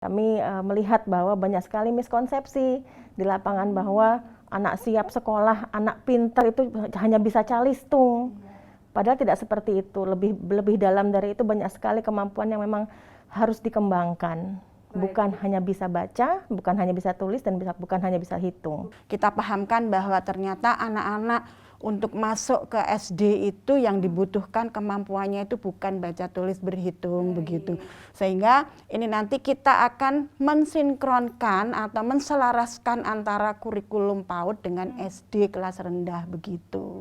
Kami melihat bahwa banyak sekali miskonsepsi di lapangan bahwa anak siap sekolah, anak pintar itu hanya bisa calistung. Padahal tidak seperti itu. Lebih dalam dari itu banyak sekali kemampuan yang memang harus dikembangkan. Bukan hanya bisa baca, bukan hanya bisa tulis, dan bukan hanya bisa hitung. Kita pahamkan bahwa ternyata anak-anak untuk masuk ke SD itu yang dibutuhkan kemampuannya itu bukan baca tulis berhitung begitu. Sehingga ini nanti kita akan mensinkronkan atau menselaraskan antara kurikulum PAUD dengan SD kelas rendah begitu.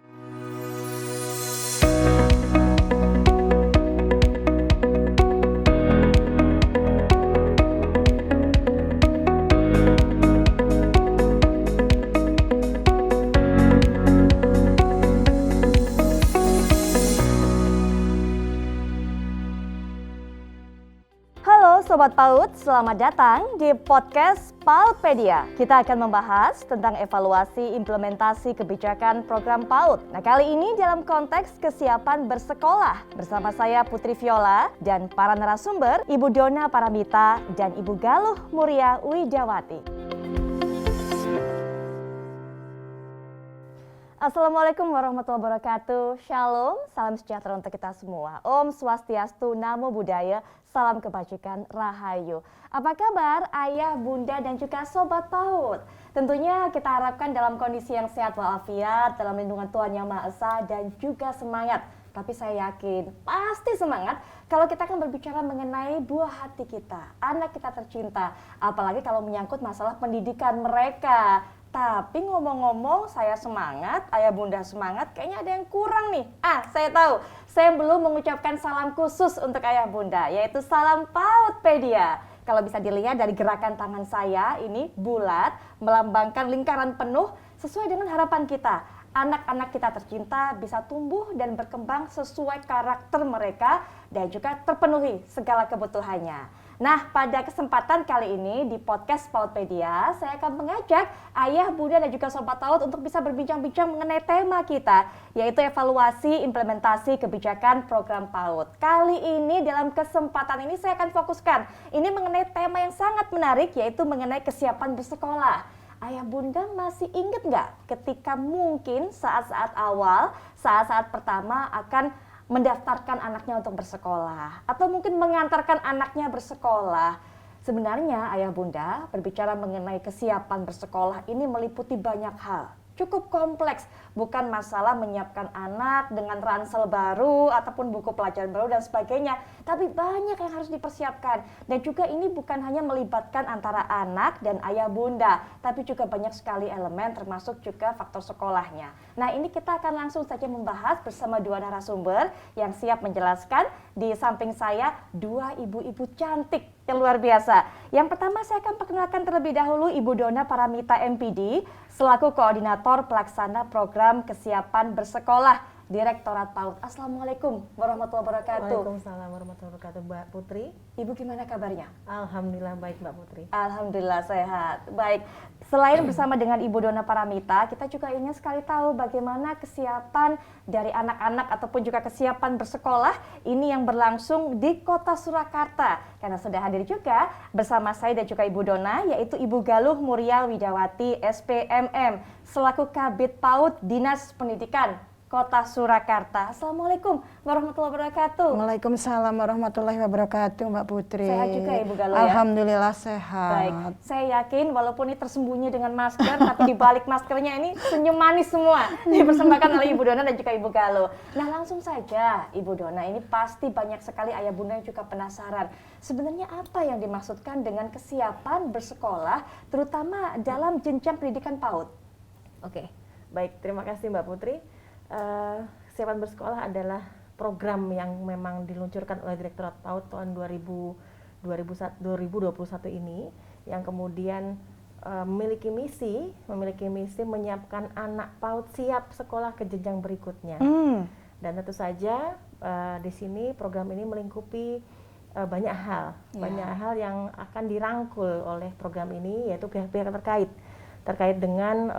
Sobat PAUD, selamat datang di podcast PAUDpedia. Kita akan membahas tentang evaluasi implementasi kebijakan program PAUD. Nah, kali ini dalam konteks kesiapan bersekolah. Bersama saya Putri Viola dan para narasumber Ibu Dona Paramita dan Ibu Galuh Muria Widawati. Assalamualaikum warahmatullahi wabarakatuh. Shalom, salam sejahtera untuk kita semua. Om Swastiastu, Namo Buddhaya, salam kebajikan, Rahayu. Apa kabar ayah, bunda, dan juga sobat PAUD? Tentunya kita harapkan dalam kondisi yang sehat walafiat, dalam lindungan Tuhan Yang Maha Esa, dan juga semangat. Tapi saya yakin, pasti semangat kalau kita akan berbicara mengenai buah hati kita, anak kita tercinta. Apalagi kalau menyangkut masalah pendidikan mereka. Tapi ngomong-ngomong, saya semangat, ayah bunda semangat, kayaknya ada yang kurang nih. Saya tahu, saya belum mengucapkan salam khusus untuk ayah bunda, yaitu salam PAUDpedia. Kalau bisa dilihat dari gerakan tangan saya, ini bulat, melambangkan lingkaran penuh sesuai dengan harapan kita. Anak-anak kita tercinta bisa tumbuh dan berkembang sesuai karakter mereka dan juga terpenuhi segala kebutuhannya. Nah, pada kesempatan kali ini di podcast PAUDpedia, saya akan mengajak ayah, bunda, dan juga sobat PAUD untuk bisa berbincang-bincang mengenai tema kita, yaitu evaluasi implementasi kebijakan program PAUD. Kali ini dalam kesempatan ini saya akan fokuskan ini mengenai tema yang sangat menarik, yaitu mengenai kesiapan bersekolah. Ayah bunda masih ingat nggak ketika mungkin saat-saat awal, saat-saat pertama akan mendaftarkan anaknya untuk bersekolah atau mungkin mengantarkan anaknya bersekolah. Sebenarnya ayah bunda berbicara mengenai kesiapan bersekolah ini meliputi banyak hal. Cukup kompleks, bukan masalah menyiapkan anak dengan ransel baru ataupun buku pelajaran baru dan sebagainya. Tapi banyak yang harus dipersiapkan. Dan juga ini bukan hanya melibatkan antara anak dan ayah bunda, tapi juga banyak sekali elemen termasuk juga faktor sekolahnya. Nah, ini kita akan langsung saja membahas bersama dua narasumber yang siap menjelaskan. Di samping saya, dua ibu-ibu cantik yang luar biasa. Yang pertama saya akan perkenalkan terlebih dahulu Ibu Dona Paramita MPD selaku Koordinator Pelaksana Program Kesiapan Bersekolah Direktorat PAUD. Assalamualaikum warahmatullahi wabarakatuh. Waalaikumsalam warahmatullahi wabarakatuh, Mbak Putri. Ibu gimana kabarnya? Alhamdulillah baik, Mbak Putri. Alhamdulillah sehat. Baik, selain bersama dengan Ibu Dona Paramita, kita juga ingin sekali tahu bagaimana kesiapan dari anak-anak ataupun juga kesiapan bersekolah ini yang berlangsung di Kota Surakarta. Karena sudah hadir juga bersama saya dan juga Ibu Dona, yaitu Ibu Galuh Muria Widawati SPMM selaku Kabid PAUD Dinas Pendidikan Kota Surakarta. Assalamualaikum warahmatullahi wabarakatuh. Waalaikumsalam warahmatullahi wabarakatuh, Mbak Putri. Sehat juga Ibu Galuh ya? Alhamdulillah sehat. Baik, saya yakin walaupun ini tersembunyi dengan masker, tapi di balik maskernya ini senyum manis semua dipersembahkan oleh Ibu Dona dan juga Ibu Galuh. Nah, langsung saja Ibu Dona, ini pasti banyak sekali ayah bunda yang juga penasaran. Sebenarnya apa yang dimaksudkan dengan kesiapan bersekolah, terutama dalam jenjang pendidikan PAUD? Oke, baik, terima kasih Mbak Putri. Kesiapan bersekolah adalah program yang memang diluncurkan oleh Direktorat PAUD tahun 2021 ini, yang kemudian memiliki misi menyiapkan anak PAUD siap sekolah ke jenjang berikutnya. Dan tentu saja di sini program ini melingkupi banyak hal yang akan dirangkul oleh program ini, yaitu pihak-pihak terkait dengan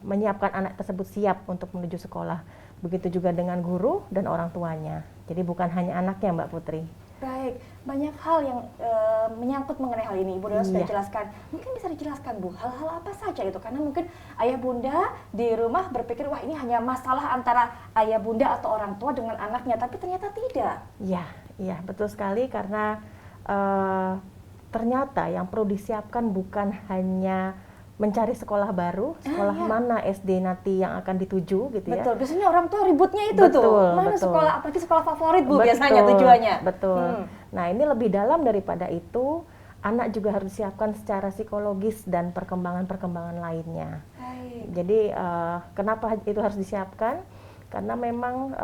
menyiapkan anak tersebut siap untuk menuju sekolah. Begitu juga dengan guru dan orang tuanya. Jadi bukan hanya anaknya, Mbak Putri. Baik, banyak hal yang menyangkut mengenai hal ini. Ibu Dona sudah Iya. jelaskan. Mungkin bisa dijelaskan Bu, hal-hal apa saja itu? Karena mungkin ayah bunda di rumah berpikir, wah ini hanya masalah antara ayah bunda atau orang tua dengan anaknya, tapi ternyata tidak. Iya, iya betul sekali karena ternyata yang perlu disiapkan bukan hanya mencari sekolah baru, sekolah iya. mana SD nanti yang akan dituju gitu ya. Betul, biasanya orang tua ributnya itu tuh. Betul, Mana betul. sekolah, apalagi sekolah favorit Bu Betul, biasanya tujuannya. Betul. Hmm. Nah ini lebih dalam daripada itu, anak juga harus disiapkan secara psikologis dan perkembangan-perkembangan lainnya. Baik. Jadi kenapa itu harus disiapkan? Karena memang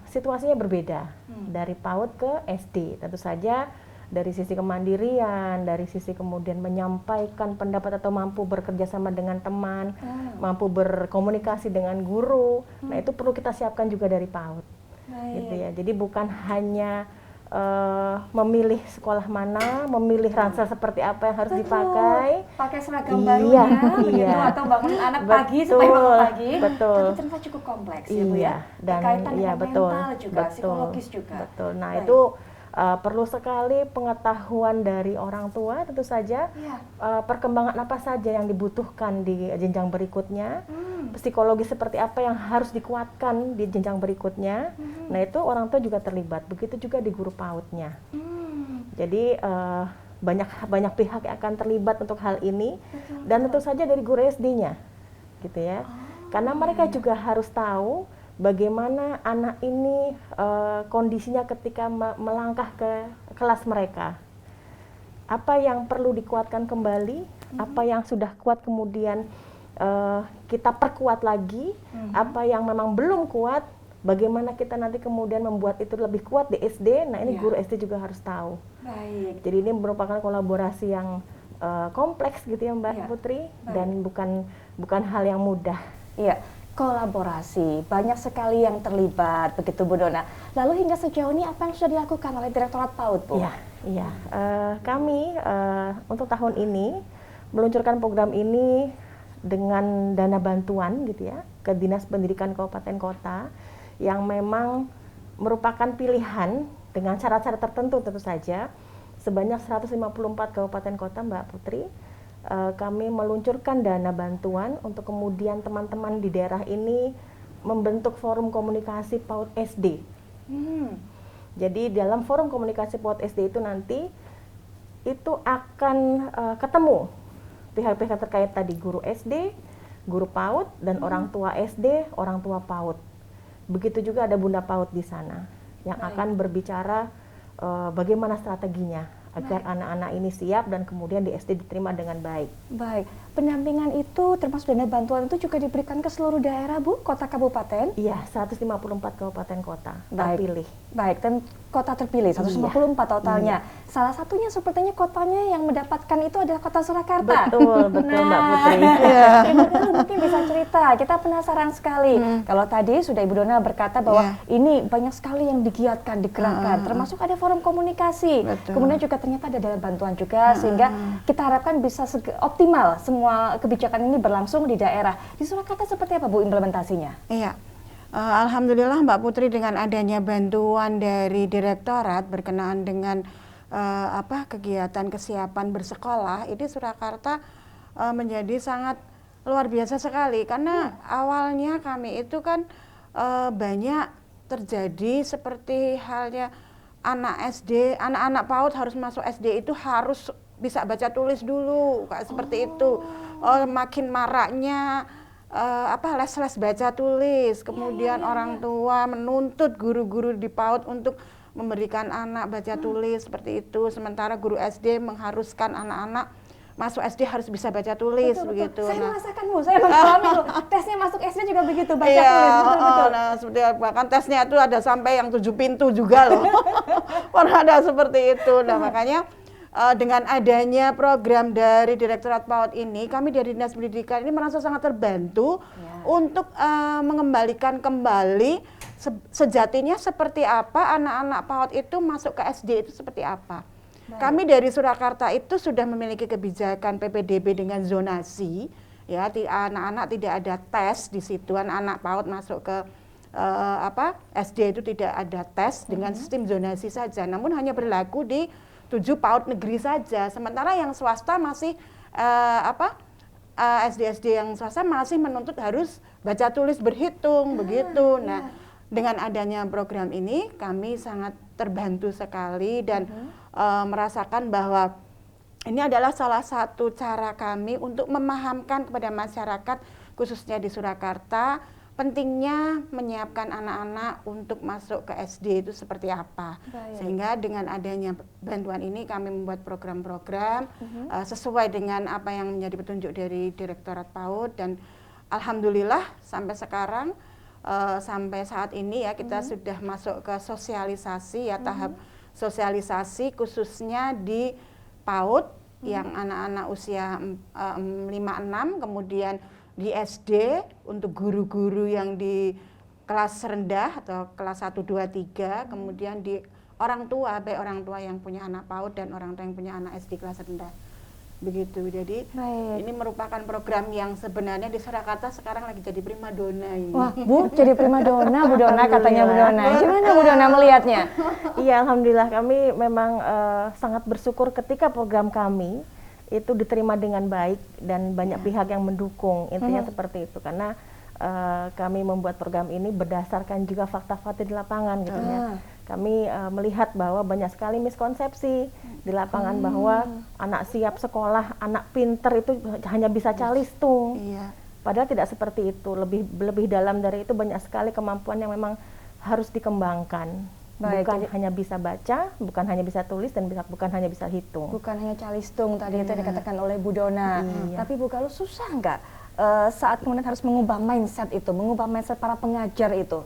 situasinya berbeda dari PAUD ke SD. Tentu saja dari sisi kemandirian, dari sisi kemudian menyampaikan pendapat atau mampu bekerja sama dengan teman, mampu berkomunikasi dengan guru. Nah itu perlu kita siapkan juga dari PAUD. Baik. Gitu ya. Jadi bukan hanya memilih sekolah mana, memilih ransel seperti apa yang harus Betul. dipakai. Pakai seragam Iya, barunya, begitu, iya. atau bangunin anak pagi supaya Betul, bangun pagi. betul. Tapi ternyata cukup kompleks ya Bu ya. Iya, dan Berkaitan iya dengan betul, mental juga, betul, psikologis juga. betul. Nah Baik. itu perlu sekali pengetahuan dari orang tua, tentu saja Iya. perkembangan apa saja yang dibutuhkan di jenjang berikutnya, psikologi seperti apa yang harus dikuatkan di jenjang berikutnya. Nah itu orang tua juga terlibat, begitu juga di guru PAUD-nya. Jadi banyak pihak yang akan terlibat untuk hal ini, dan tentu saja dari guru SD-nya, gitu ya. Karena mereka juga harus tahu bagaimana anak ini kondisinya ketika melangkah ke kelas mereka. Apa yang perlu dikuatkan kembali, apa yang sudah kuat kemudian kita perkuat lagi, apa yang memang belum kuat, bagaimana kita nanti kemudian membuat itu lebih kuat di SD. Nah ini Iya. guru SD juga harus tahu. Baik. Jadi ini merupakan kolaborasi yang kompleks gitu ya Mbak Iya. Putri, Baik. dan bukan hal yang mudah. Iya, kolaborasi, banyak sekali yang terlibat, begitu Bu Dona. Lalu hingga sejauh ini apa yang sudah dilakukan oleh Direktorat PAUD, Bu? Iya, iya. Kami untuk tahun ini meluncurkan program ini dengan dana bantuan gitu ya ke Dinas Pendidikan Kabupaten Kota yang memang merupakan pilihan dengan syarat-syarat tertentu tentu saja. Sebanyak 154 kabupaten kota Mbak Putri, kami meluncurkan dana bantuan untuk kemudian teman-teman di daerah ini membentuk forum komunikasi PAUD SD. Jadi dalam forum komunikasi PAUD SD itu nanti itu akan ketemu pihak-pihak terkait tadi, guru SD, guru PAUD, dan orang tua SD, orang tua PAUD. Begitu juga ada Bunda PAUD di sana yang akan berbicara bagaimana strateginya agar anak-anak ini siap dan kemudian di SD diterima dengan baik. Baik, pendampingan itu termasuk dana bantuan itu juga diberikan ke seluruh daerah, Bu, kota kabupaten? Iya, 154 kabupaten kota Baik. terpilih. Baik, dan kota terpilih 154 totalnya. Salah satunya sepertinya kotanya yang mendapatkan itu adalah kota Surakarta. Betul, betul Mbak Putri. Ibu Dona mungkin bisa cerita, kita penasaran sekali. Kalau tadi sudah Ibu Dona berkata bahwa ini banyak sekali yang digiatkan, digerakkan, termasuk ada forum komunikasi. Betul. Kemudian juga ternyata ada dana bantuan juga, sehingga kita harapkan bisa optimal semua kebijakan ini berlangsung di daerah. Di Surakarta seperti apa Bu implementasinya? Iya. Alhamdulillah Mbak Putri, dengan adanya bantuan dari direktorat berkenaan dengan kegiatan kesiapan bersekolah, ini Surakarta menjadi sangat luar biasa sekali, karena awalnya kami itu kan banyak terjadi seperti halnya anak SD, anak-anak PAUD harus masuk SD itu harus bisa baca tulis dulu, kayak seperti itu. Makin maraknya les-les baca tulis, kemudian orang tua menuntut guru-guru di PAUD untuk memberikan anak baca tulis seperti itu, sementara guru SD mengharuskan anak-anak masuk SD harus bisa baca tulis. Betul, begitu. Saya Nah, merasakan Bu, saya mengalami loh. Tesnya masuk SD juga begitu, baca iya, tulis, betul-betul. nah seperti bahkan tesnya itu ada sampai yang 7 pintu juga loh. Pernah ada seperti itu. Nah makanya dengan adanya program dari Direktorat PAUD ini, kami dari Dinas Pendidikan ini merasa sangat terbantu untuk mengembalikan kembali sejatinya seperti apa anak-anak PAUD itu masuk ke SD itu seperti apa. Kami dari Surakarta itu sudah memiliki kebijakan PPDB dengan zonasi, ya, anak-anak tidak ada tes di situ, anak-anak PAUD masuk ke SD itu tidak ada tes dengan sistem zonasi saja, namun hanya berlaku di 7 PAUD negeri saja. Sementara yang swasta masih SD-SD yang swasta masih menuntut harus baca tulis berhitung begitu. Nah, dengan adanya program ini kami sangat terbantu sekali dan merasakan bahwa ini adalah salah satu cara kami untuk memahamkan kepada masyarakat khususnya di Surakarta pentingnya menyiapkan anak-anak untuk masuk ke SD itu seperti apa. Baik. Sehingga dengan adanya bantuan ini kami membuat program-program sesuai dengan apa yang menjadi petunjuk dari Direktorat PAUD, dan alhamdulillah sampai sekarang sampai saat ini ya kita sudah masuk ke sosialisasi ya, tahap sosialisasi khususnya di PAUD yang anak-anak usia 5-6, kemudian di SD untuk guru-guru yang di kelas rendah atau kelas 1, 2, 3, kemudian di orang tua, baik orang tua yang punya anak PAUD dan orang tua yang punya anak SD kelas rendah. Begitu. Jadi ini merupakan program yang sebenarnya di Surakarta sekarang lagi jadi primadona ini. Wah, Bu, jadi primadona, Bu Dona katanya Bu Dona. Gimana Bu Dona melihatnya? Iya, alhamdulillah kami memang sangat bersyukur ketika program kami itu diterima dengan baik dan banyak pihak yang mendukung. Intinya seperti itu, karena kami membuat program ini berdasarkan juga fakta-fakta di lapangan gitu ya. Kami melihat bahwa banyak sekali miskonsepsi di lapangan bahwa anak siap sekolah, anak pinter itu hanya bisa calistung. Iya. Padahal tidak seperti itu. Lebih dalam dari itu banyak sekali kemampuan yang memang harus dikembangkan. Baik, Bukan jadi hanya bisa baca, bukan hanya bisa tulis, dan bukan hanya bisa hitung. bukan hanya calistung tadi itu yang dikatakan oleh Bu Dona. Tapi Bu, kalau susah nggak saat kemudian harus mengubah mindset itu, mengubah mindset para pengajar itu?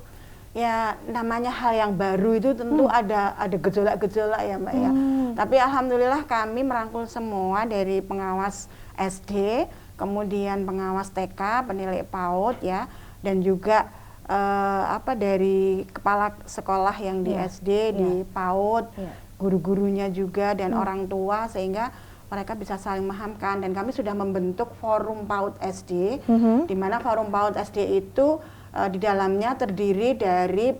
Ya, namanya hal yang baru itu tentu ada gejolak-gejolak ya Mbak ya. Tapi alhamdulillah kami merangkul semua dari pengawas SD, kemudian pengawas TK, penilai PAUD ya, dan juga dari kepala sekolah yang di SD, di PAUD, guru-gurunya juga dan orang tua, sehingga mereka bisa saling memahamkan. Dan kami sudah membentuk forum PAUD SD, di mana forum PAUD SD itu di dalamnya terdiri dari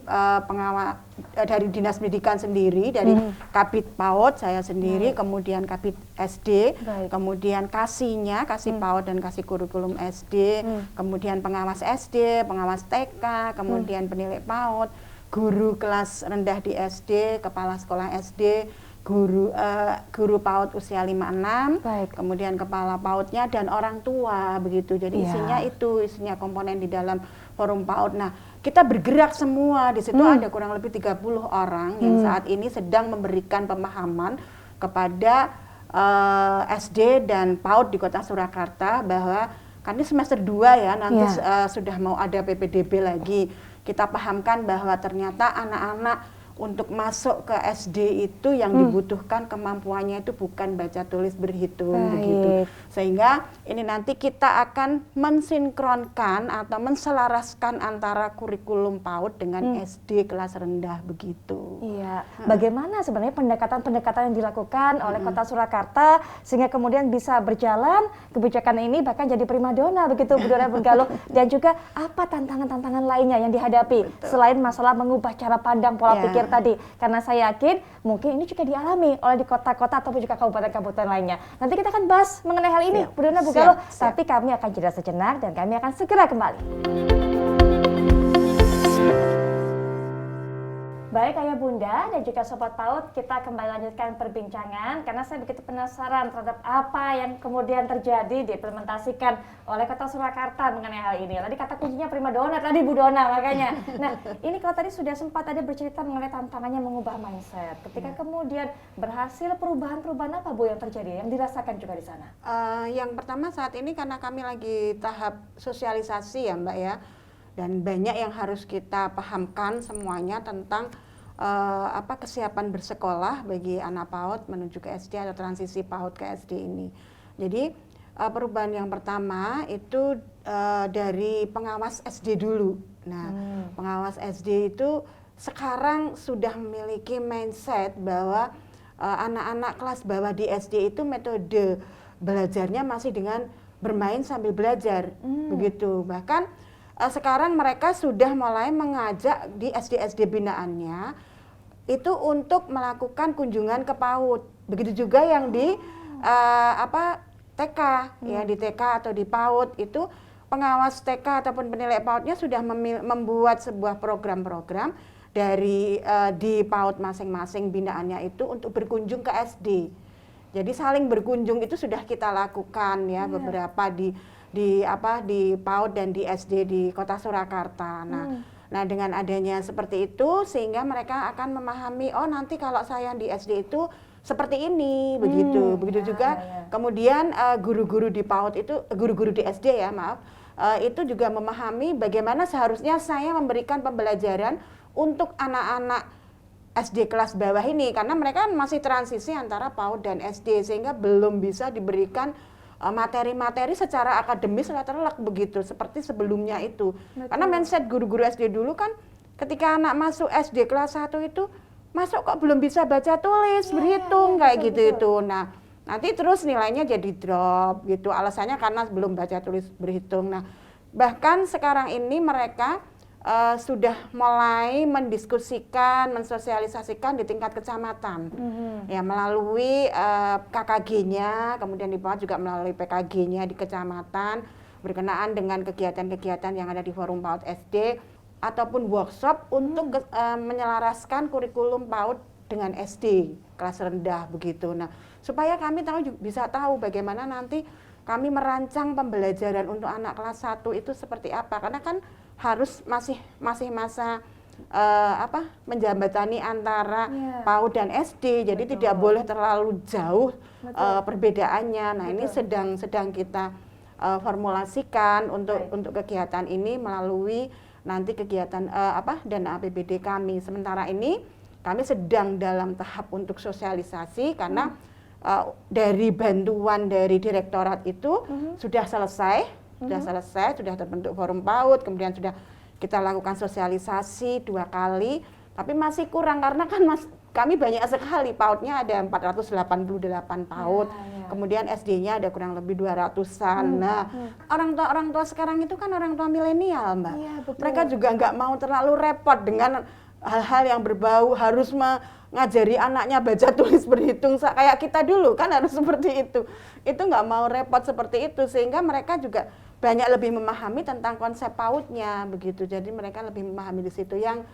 dari Dinas Pendidikan sendiri, dari Kabid PAUD saya sendiri, kemudian Kabid SD, kemudian Kasih PAUD dan Kasih Kurikulum SD, kemudian pengawas SD, pengawas TK, kemudian penilai PAUD, guru kelas rendah di SD, kepala sekolah SD, guru PAUD usia 5-6, kemudian kepala PAUD-nya dan orang tua begitu. Jadi isinya komponen di dalam forum PAUD. Nah, kita bergerak semua di situ, ada kurang lebih 30 orang yang saat ini sedang memberikan pemahaman kepada SD dan PAUD di Kota Surakarta bahwa kan ini semester 2 ya, nanti sudah mau ada PPDB lagi. Kita pahamkan bahwa ternyata anak-anak untuk masuk ke SD itu yang dibutuhkan kemampuannya itu bukan baca tulis berhitung begitu. Sehingga ini nanti kita akan mensinkronkan atau menselaraskan antara kurikulum PAUD dengan SD kelas rendah begitu. Iya. Bagaimana sebenarnya pendekatan-pendekatan yang dilakukan oleh Kota Surakarta sehingga kemudian bisa berjalan kebijakan ini bahkan jadi primadona begitu Bu Dona Bergaluh, dan juga apa tantangan-tantangan lainnya yang dihadapi selain masalah mengubah cara pandang pola pikir tadi, karena saya yakin mungkin ini juga dialami oleh di kota-kota ataupun juga kabupaten-kabupaten lainnya. Nanti kita akan bahas mengenai hal ini, Bu Dona Bergaluh, tapi kami akan jeda sejenak dan kami akan segera kembali. Baik Ayah Bunda dan juga Sobat PAUD, kita kembali lanjutkan perbincangan karena saya begitu penasaran terhadap apa yang kemudian terjadi diimplementasikan oleh Kota Surakarta mengenai hal ini. Tadi kata kuncinya primadona tadi Bu Dona makanya. Nah, ini kalau tadi sudah sempat ada bercerita mengenai tantangannya mengubah mindset. Ketika kemudian berhasil, perubahan-perubahan apa Bu yang terjadi, yang dirasakan juga di sana? Yang pertama saat ini karena kami lagi tahap sosialisasi ya Mbak ya, dan banyak yang harus kita pahamkan semuanya tentang kesiapan bersekolah bagi anak PAUD menuju ke SD atau transisi PAUD ke SD ini. Jadi perubahan yang pertama itu dari pengawas SD dulu. Nah, pengawas SD itu sekarang sudah memiliki mindset bahwa anak-anak kelas bawah di SD itu metode belajarnya masih dengan bermain sambil belajar, begitu. Bahkan sekarang mereka sudah mulai mengajak di SD-SD binaannya itu untuk melakukan kunjungan ke PAUD. Begitu juga yang di TK, ya di TK atau di PAUD itu pengawas TK ataupun penilai PAUD-nya sudah membuat sebuah program-program dari di PAUD masing-masing binaannya itu untuk berkunjung ke SD. Jadi saling berkunjung itu sudah kita lakukan ya beberapa di PAUD dan di SD di Kota Surakarta. Nah, dengan adanya seperti itu sehingga mereka akan memahami oh nanti kalau saya di SD itu seperti ini begitu juga kemudian guru-guru di PAUD itu guru-guru di SD ya maaf itu juga memahami bagaimana seharusnya saya memberikan pembelajaran untuk anak-anak SD kelas bawah ini karena mereka masih transisi antara PAUD dan SD sehingga belum bisa diberikan materi-materi secara akademis letterlek begitu seperti sebelumnya itu. Karena mindset guru-guru SD dulu kan ketika anak masuk SD kelas 1 itu masuk kok belum bisa baca tulis, berhitung kayak gitu itu. Nah, nanti terus nilainya jadi drop gitu. Alasannya karena belum baca tulis berhitung. Nah, bahkan sekarang ini mereka sudah mulai mendiskusikan, mensosialisasikan di tingkat kecamatan. Ya, melalui KKG-nya, kemudian di bawah juga melalui PKG-nya di kecamatan berkenaan dengan kegiatan-kegiatan yang ada di Forum PAUD SD ataupun workshop untuk menyelaraskan kurikulum PAUD dengan SD kelas rendah begitu. Nah, supaya kami bisa tahu bagaimana nanti kami merancang pembelajaran untuk anak kelas 1 itu seperti apa. Karena kan harus masih masa menjembatani antara PAUD dan SD. Jadi tidak boleh terlalu jauh perbedaannya. Nah, ini sedang kita formulasikan untuk kegiatan ini melalui nanti kegiatan dana APBD kami. Sementara ini kami sedang dalam tahap untuk sosialisasi karena dari bantuan dari direktorat itu sudah selesai, sudah terbentuk forum PAUD, kemudian sudah kita lakukan sosialisasi 2 kali, tapi masih kurang karena kan kami banyak sekali PAUD-nya ada 488 PAUD. Kemudian SD-nya ada kurang lebih 200-an. Nah, orang tua sekarang itu kan orang tua milenial, Mbak. Iya, betul. Mereka juga nggak mau terlalu repot dengan hal-hal yang berbau harus mengajari anaknya baca tulis berhitung kayak kita dulu kan harus seperti itu. Itu nggak mau repot seperti itu sehingga mereka juga banyak lebih memahami tentang konsep PAUD-nya begitu. Jadi mereka lebih memahami di situ yang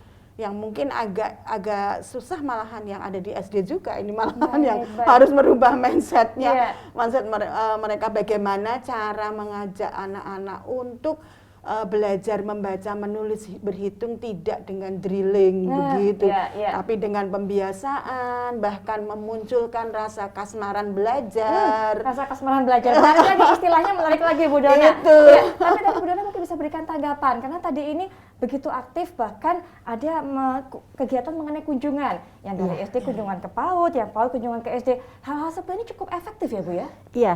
mungkin agak susah malahan yang ada di SD juga ini malahan yang harus merubah mindsetnya, mindset mereka bagaimana cara mengajak anak-anak untuk belajar membaca, menulis, berhitung tidak dengan drilling begitu, tapi dengan pembiasaan, bahkan memunculkan rasa kasmaran belajar. Rasa kasmaran belajar, menarik lagi istilahnya, menarik lagi Bu Dona. Gitu. Ya, tapi dari Bu Dona mungkin bisa berikan tanggapan, karena tadi ini begitu aktif, bahkan ada kegiatan mengenai kunjungan, yang dari SD kunjungan ke PAUD, yang PAUD kunjungan ke SD. Hal-hal seperti ini cukup efektif ya Bu ya? Iya,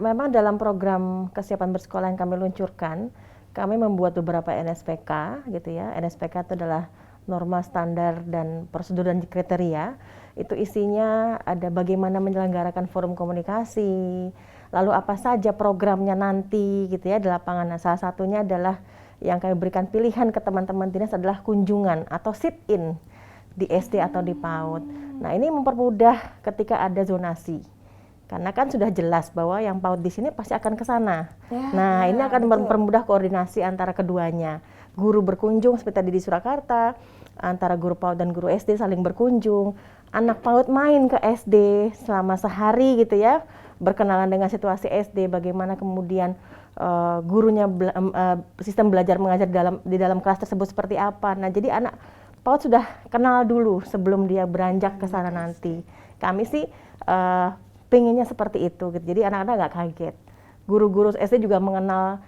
memang dalam program kesiapan bersekolah yang kami luncurkan, kami membuat beberapa NSPK gitu ya. NSPK itu adalah norma standar dan prosedur dan kriteria. Itu isinya ada bagaimana menyelenggarakan forum komunikasi, lalu apa saja programnya nanti gitu ya di lapangan. Nah, salah satunya adalah yang kami berikan pilihan ke teman-teman dinas adalah kunjungan atau sit-in di SD atau di PAUD. Nah, ini mempermudah ketika ada zonasi. Karena kan sudah jelas bahwa yang PAUD di sini pasti akan ke sana. Nah, ini akan mempermudah koordinasi antara keduanya. Guru berkunjung seperti tadi di Surakarta, antara guru PAUD dan guru SD saling berkunjung. Anak PAUD main ke SD selama sehari gitu ya, berkenalan dengan situasi SD, bagaimana kemudian gurunya sistem belajar mengajar di dalam kelas tersebut seperti apa. Nah, jadi anak PAUD sudah kenal dulu sebelum dia beranjak ke sana nanti. Kami sih pengennya seperti itu gitu. Jadi anak-anak nggak kaget. Guru-guru SD juga mengenal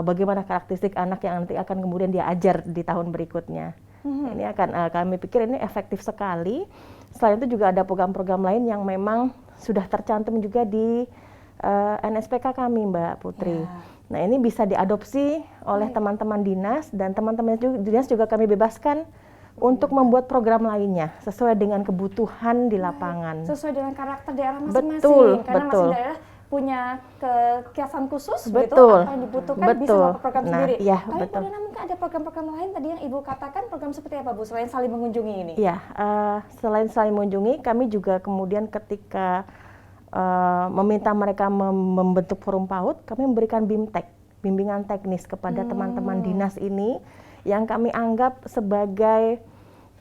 bagaimana karakteristik anak yang nanti akan kemudian dia ajar di tahun berikutnya. Ini akan kami pikir ini efektif sekali. Selain itu juga ada program-program lain yang memang sudah tercantum juga di NSPK kami, Mbak Putri. Nah, ini bisa diadopsi oleh teman-teman dinas dan teman-teman dinas juga kami bebaskan untuk membuat program lainnya sesuai dengan kebutuhan di lapangan. Sesuai dengan karakter daerah masing-masing. Betul, karena betul. masing daerah punya kegiatan khusus Betul. gitu, apa yang dibutuhkan bisa Betul. melakukan program Nah, sendiri. iya, Tapi betul. Bu Dona mungkin ada program-program lain tadi yang Ibu katakan, program seperti apa Bu selain saling mengunjungi ini? Iya, selain mengunjungi, kami juga kemudian ketika meminta mereka membentuk forum PAUD, kami memberikan BIMTEK, bimbingan teknis kepada teman-teman dinas ini yang kami anggap sebagai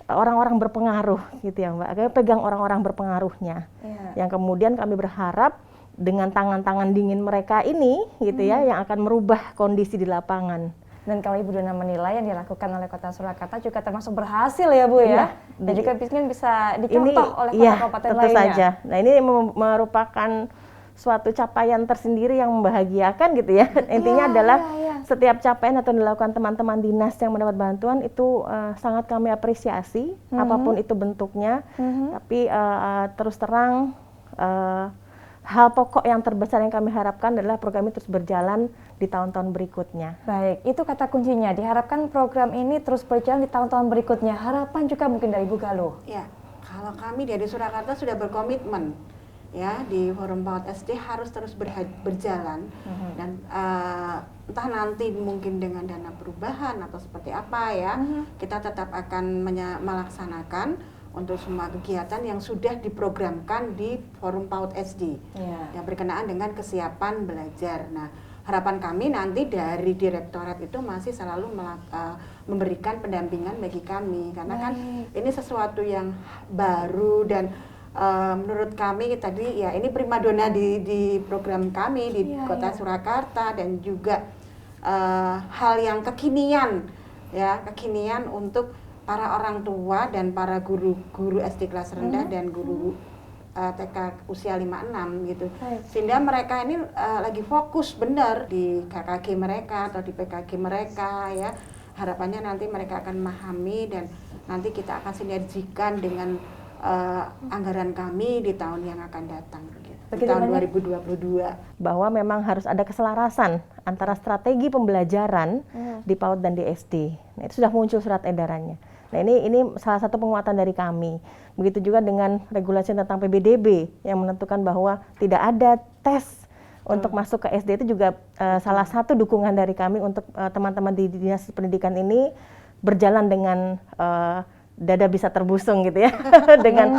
orang-orang berpengaruh gitu ya Mbak. Kami pegang orang-orang berpengaruhnya. Iya. Yang kemudian kami berharap dengan tangan-tangan dingin mereka ini gitu ya yang akan merubah kondisi di lapangan. Dan kalau Ibu Dona menilai yang dilakukan oleh Kota Surakarta juga termasuk berhasil ya Bu Iya. ya? Dan juga mungkin bisa dicontoh oleh kota-kabupaten tentu lainnya. saja. Nah, ini merupakan suatu capaian tersendiri yang membahagiakan gitu ya. Intinya adalah setiap capaian atau dilakukan teman-teman dinas yang mendapat bantuan itu sangat kami apresiasi apapun itu bentuknya. Tapi terus terang hal pokok yang terbesar yang kami harapkan adalah program ini terus berjalan di tahun-tahun berikutnya. Baik, itu kata kuncinya. Diharapkan program ini terus berjalan di tahun-tahun berikutnya. Harapan juga mungkin dari Bu Galuh. Ya, kalau kami dari Surakarta sudah berkomitmen ya di Forum PAUD SD harus terus berjalan dan entah nanti mungkin dengan dana perubahan atau seperti apa ya, kita tetap akan melaksanakan untuk semua kegiatan yang sudah diprogramkan di Forum PAUD SD yang berkenaan dengan kesiapan belajar. Nah, harapan kami nanti dari direktorat itu masih selalu memberikan pendampingan bagi kami karena kan ini sesuatu yang baru dan menurut kami tadi ya ini primadona di program kami di Kota Surakarta dan juga hal yang kekinian untuk para orang tua dan para guru SD kelas rendah dan guru TK usia 5-6 gitu. Sehingga mereka ini lagi fokus benar di KKG mereka atau di PKG mereka ya. Harapannya nanti mereka akan memahami dan nanti kita akan sinergikan dengan anggaran kami di tahun yang akan datang gitu. Di tahun 2022. Bahwa memang harus ada keselarasan antara strategi pembelajaran di PAUD dan di SD. Nah, itu sudah muncul surat edarannya. Nah, ini salah satu penguatan dari kami. Begitu juga dengan regulasi tentang PBDB yang menentukan bahwa tidak ada tes untuk masuk ke SD, itu juga salah satu dukungan dari kami untuk teman-teman di Dinas Pendidikan ini berjalan dengan dada bisa terbusung gitu ya. Dengan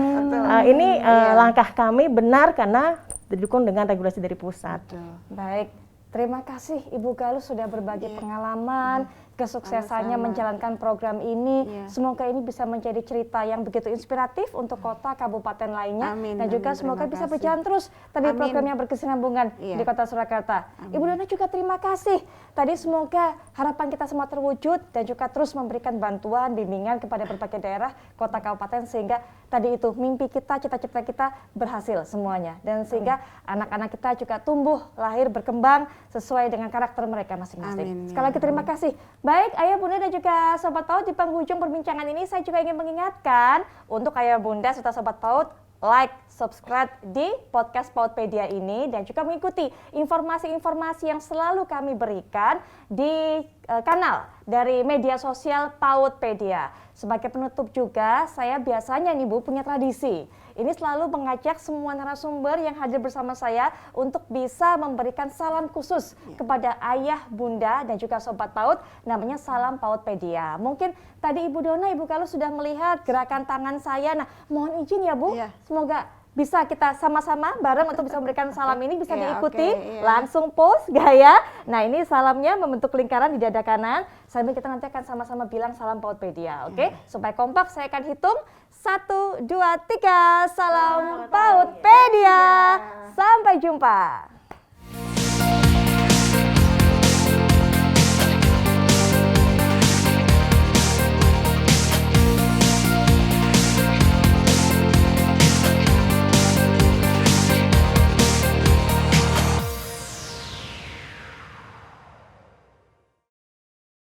ini langkah kami benar karena didukung dengan regulasi dari pusat. Baik, terima kasih Ibu Galuh sudah berbagi pengalaman, kesuksesannya menjalankan program ini. Semoga ini bisa menjadi cerita yang begitu inspiratif untuk kota kabupaten lainnya. Dan juga semoga bisa berjalan terus tadi program yang berkesinambungan di Kota Surakarta. Ibu Dona juga terima kasih. Tadi semoga harapan kita semua terwujud dan juga terus memberikan bantuan, bimbingan kepada berbagai daerah, kota kabupaten sehingga tadi itu mimpi kita, cita-cita kita berhasil semuanya. Dan sehingga anak-anak kita juga tumbuh, lahir, berkembang sesuai dengan karakter mereka masing-masing. Sekali lagi terima kasih. Baik, Ayah Bunda dan juga Sobat PAUD, di penghujung perbincangan ini saya juga ingin mengingatkan untuk Ayah Bunda serta Sobat PAUD, like, subscribe di podcast PAUDpedia ini dan juga mengikuti informasi-informasi yang selalu kami berikan di kanal dari media sosial PAUDpedia. Sebagai penutup juga, saya biasanya nih Bu punya tradisi. Ini selalu mengajak semua narasumber yang hadir bersama saya untuk bisa memberikan salam khusus kepada ayah, bunda, dan juga sobat PAUD, namanya Salam PAUDpedia. Mungkin tadi Ibu Dona, Ibu Galuh sudah melihat gerakan tangan saya. Nah, mohon izin ya Bu, semoga bisa kita sama-sama bareng untuk bisa memberikan salam ini, bisa diikuti, langsung post gaya. Nah, ini salamnya membentuk lingkaran di dada kanan, sambil kita nanti akan sama-sama bilang salam PAUDpedia, oke? Supaya kompak, saya akan hitung 1, 2, 3, salam PAUDpedia. Sampai jumpa.